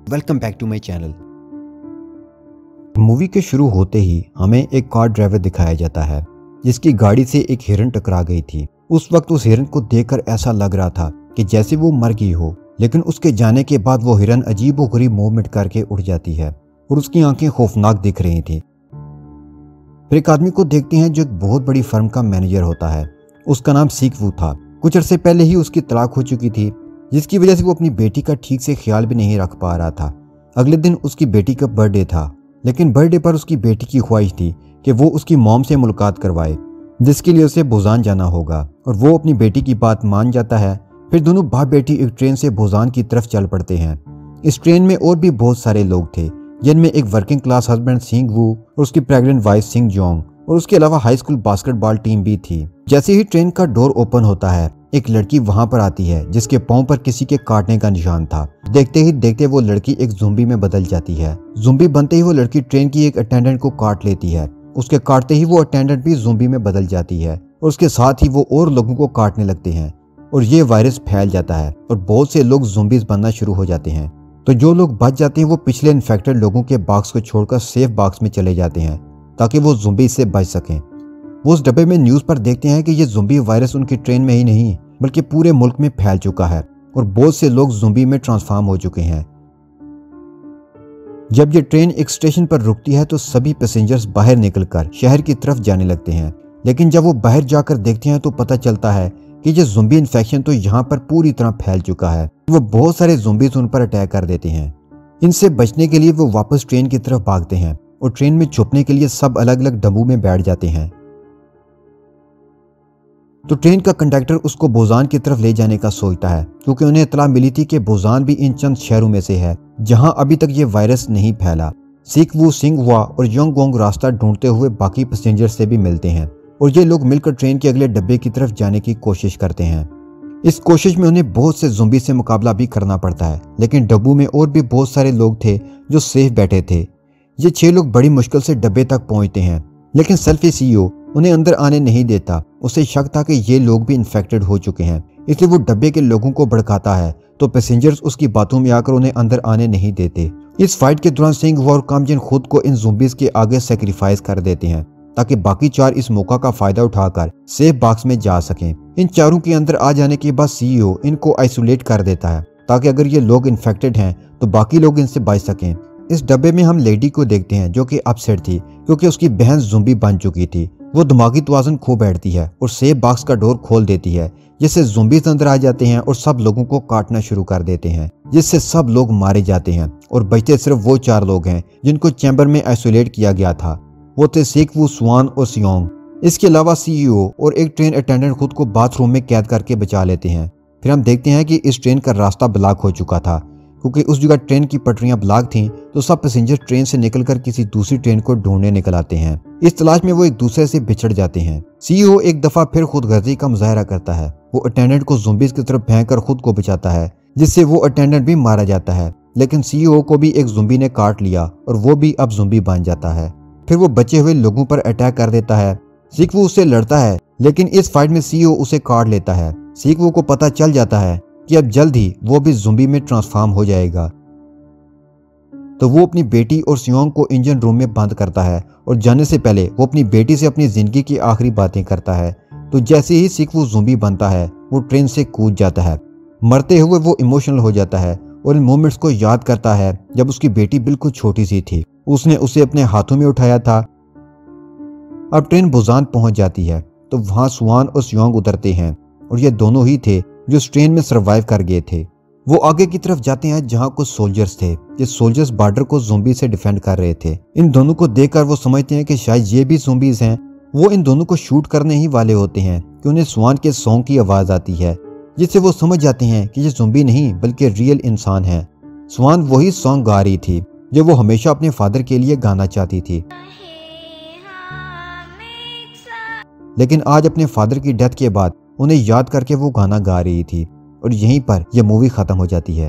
Welcome back to my channel. Movie के शुरू होते ही हमें एक कार ड्राइवर दिखाया जाता है जिसकी गाड़ी से एक हिरन टकरा गई थी। उस वक्त उस हिरन को देखकर ऐसा लग रहा था कि जैसे वो मर गई हो, लेकिन उसके जाने के बाद वो हिरन अजीबोगरीब मूवमेंट करके उड़ जाती है और उसकी आंखें खौफनाक दिख रही थी। फिर एक आदमी को देखते हैं जो एक बहुत बड़ी फर्म का मैनेजर होता है। उसका नाम सीक वू था। कुछ अरसे पहले ही उसकी तलाक हो चुकी थी, जिसकी वजह से वो अपनी बेटी का ठीक से ख्याल भी नहीं रख पा रहा था। अगले दिन उसकी बेटी का बर्थडे था, लेकिन बर्थडे पर उसकी बेटी की ख्वाहिश थी कि वो उसकी मॉम से मुलाकात करवाए, जिसके लिए उसे बुसान जाना होगा, और वो अपनी बेटी की बात मान जाता है। फिर दोनों बाप बेटी एक ट्रेन से बुसान की तरफ चल पड़ते हैं। इस ट्रेन में और भी बहुत सारे लोग थे, जिनमें एक वर्किंग क्लास हस्बैंड सिंग वू और उसकी प्रेग्नेंट वाइफ सिंग जोंग, और उसके अलावा हाई स्कूल बास्केटबॉल टीम भी थी। जैसे ही ट्रेन का डोर ओपन होता है, एक लड़की वहां पर आती है जिसके पांव पर किसी के काटने का निशान था। देखते ही देखते वो लड़की एक ज़ुम्बी में बदल जाती है। ज़ुम्बी बनते ही वो लड़की ट्रेन की एक अटेंडेंट को काट लेती है। उसके काटते ही वो अटेंडेंट भी ज़ुम्बी में बदल जाती है और उसके साथ ही वो और लोगों को काटने लगते हैं और ये वायरस फैल जाता है और बहुत से लोग ज़ुम्बीज बनना शुरू हो जाते हैं। तो जो लोग बच जाते हैं वो पिछले इन्फेक्टेड लोगों के बॉक्स को छोड़कर सेफ बॉक्स में चले जाते हैं ताकि वो ज़ुम्बी से बच सकें। वो उस डब्बे में न्यूज़ पर देखते हैं कि ये ज़ुम्बी वायरस उनकी ट्रेन में ही नहीं बल्कि पूरे मुल्क में फैल चुका है और बहुत से लोग ज़ुम्बी में ट्रांसफॉर्म हो चुके हैं। जब ये ट्रेन एक स्टेशन पर रुकती है तो सभी पैसेंजर्स बाहर निकलकर शहर की तरफ जाने लगते हैं, लेकिन जब वो बाहर जाकर देखते हैं तो पता चलता है कि ये ज़ुम्बी इन्फेक्शन तो यहाँ पर पूरी तरह फैल चुका है। वो बहुत सारे ज़ुम्बीज उन पर अटैक कर देते हैं। इनसे बचने के लिए वो वापस ट्रेन की तरफ भागते हैं और ट्रेन में छुपने के लिए सब अलग अलग डब्बों में बैठ जाते हैं। तो ट्रेन का कंडक्टर उसको बुसान की तरफ ले जाने का सोचता है, क्योंकि उन्हें इतला मिली थी कि बुसान भी इन चंद शहरों में से है जहां अभी तक ये वायरस नहीं फैला। सीक वू, सिंग हुआ और योंगगोंग रास्ता ढूंढते हुए बाकी पैसेंजर से भी मिलते हैं और ये लोग मिलकर ट्रेन के अगले डब्बे की तरफ जाने की कोशिश करते हैं। इस कोशिश में उन्हें बहुत से ज़ुम्बी से मुकाबला भी करना पड़ता है, लेकिन डब्बों में और भी बहुत सारे लोग थे जो सेफ बैठे थे। ये 6 लोग बड़ी मुश्किल से डब्बे तक पहुंचते हैं, लेकिन सेल्फी सीईओ उन्हें अंदर आने नहीं देता। उसे शक था कि ये लोग भी इन्फेक्टेड हो चुके हैं, इसलिए वो डब्बे के लोगों को भड़काता है, तो पैसेंजर्स उसकी बातों में आकर उन्हें अंदर आने नहीं देते। इस फाइट के दौरान सिंह और कामजिन खुद को इन ज़ुम्बीज के आगे सेक्रीफाइस कर देते हैं ताकि बाकी 4 इस मौका का फायदा उठाकर सेफ बॉक्स में जा सकें। इन चारों के अंदर आ जाने के बाद सीईओ इनको आइसोलेट कर देता है ताकि अगर ये लोग इन्फेक्टेड हैं तो बाकी लोग इनसे बच सकें। इस डब्बे में हम लेडी को देखते हैं जो कि अपसेट थी क्योंकि उसकी बहन ज़ुम्बी बन चुकी थी। वो दिमागी तवाज़ुन खो बैठती है और सेफ बॉक्स का डोर खोल देती है, जिससे ज़ुम्बीज़ अंदर आ जाते हैं और सब लोगों को काटना शुरू कर देते हैं, जिससे सब लोग मारे जाते हैं और बचते सिर्फ वो 4 लोग हैं जिनको चैम्बर में आइसोलेट किया गया था। वो थे सीक वू, स्वान और सियोंग। इसके अलावा सीईओ और एक ट्रेन अटेंडेंट खुद को बाथरूम में कैद करके बचा लेते हैं। फिर हम देखते हैं कि इस ट्रेन का रास्ता ब्लॉक हो चुका था, क्योंकि उस जगह ट्रेन की पटरियां ब्लॉक थीं, तो सब पैसेंजर ट्रेन से निकलकर किसी दूसरी ट्रेन को ढूंढने निकल आते हैं। इस तलाश में वो एक दूसरे से बिछड़ जाते हैं। सीईओ एक दफा फिर खुदगर्जी का मुजाहरा करता है। वो अटेंडेंट को ज़ुम्बीज की तरफ फेंककर खुद को बचाता है, जिससे वो अटेंडेंट भी मारा जाता है, लेकिन सीईओ को भी एक ज़ुम्बी ने काट लिया और वो भी अब ज़ुम्बी बन जाता है। फिर वो बचे हुए लोगों पर अटैक कर देता है। सीक वू उससे लड़ता है, लेकिन इस फाइट में सीईओ उसे काट लेता है। सीक वू को पता चल जाता है कि अब जल्द ही वो भी ज़ुम्बी में ट्रांसफॉर्म हो जाएगा, तो वो अपनी बेटी और सियोंग को इंजन रूम में बंद करता है और जाने से पहले वो अपनी बेटी से अपनी जिंदगी की आखिरी बातें करता है। तो जैसे ही सीक वू ज़ुम्बी बनता है, वो ट्रेन से कूद जाता है। मरते हुए वो इमोशनल हो जाता है और इन मोमेंट्स को याद करता है जब उसकी बेटी बिल्कुल छोटी सी थी। उसने उसे अपने हाथों में उठाया था। अब ट्रेन बुसान पहुंच जाती है तो वहां स्वान और सियोंग उतरते हैं और ये दोनों ही थे जो इस ट्रेन में सर्वाइव कर गए थे। वो आगे की तरफ जाते हैं जहां कुछ सोल्जर्स थे। ये सोल्जर्स बॉर्डर को ज़ुम्बी से डिफेंड कर रहे थे। इन दोनों को देखकर वो समझते हैं कि शायद ये भी ज़ुम्बीज हैं। वो इन दोनों को शूट करने ही वाले होते हैं कि उन्हें स्वान के सॉन्ग की आवाज़ आती है, जिससे वो समझ जाते हैं कि ये ज़ुम्बी नहीं बल्कि रियल इंसान है। स्वान वही सॉन्ग गा रही थी जो वो हमेशा अपने फादर के लिए गाना चाहती थी, लेकिन आज अपने फादर की डेथ के बाद उन्हें याद करके वो गाना गा रही थी। और यहीं पर यह मूवी खत्म हो जाती है।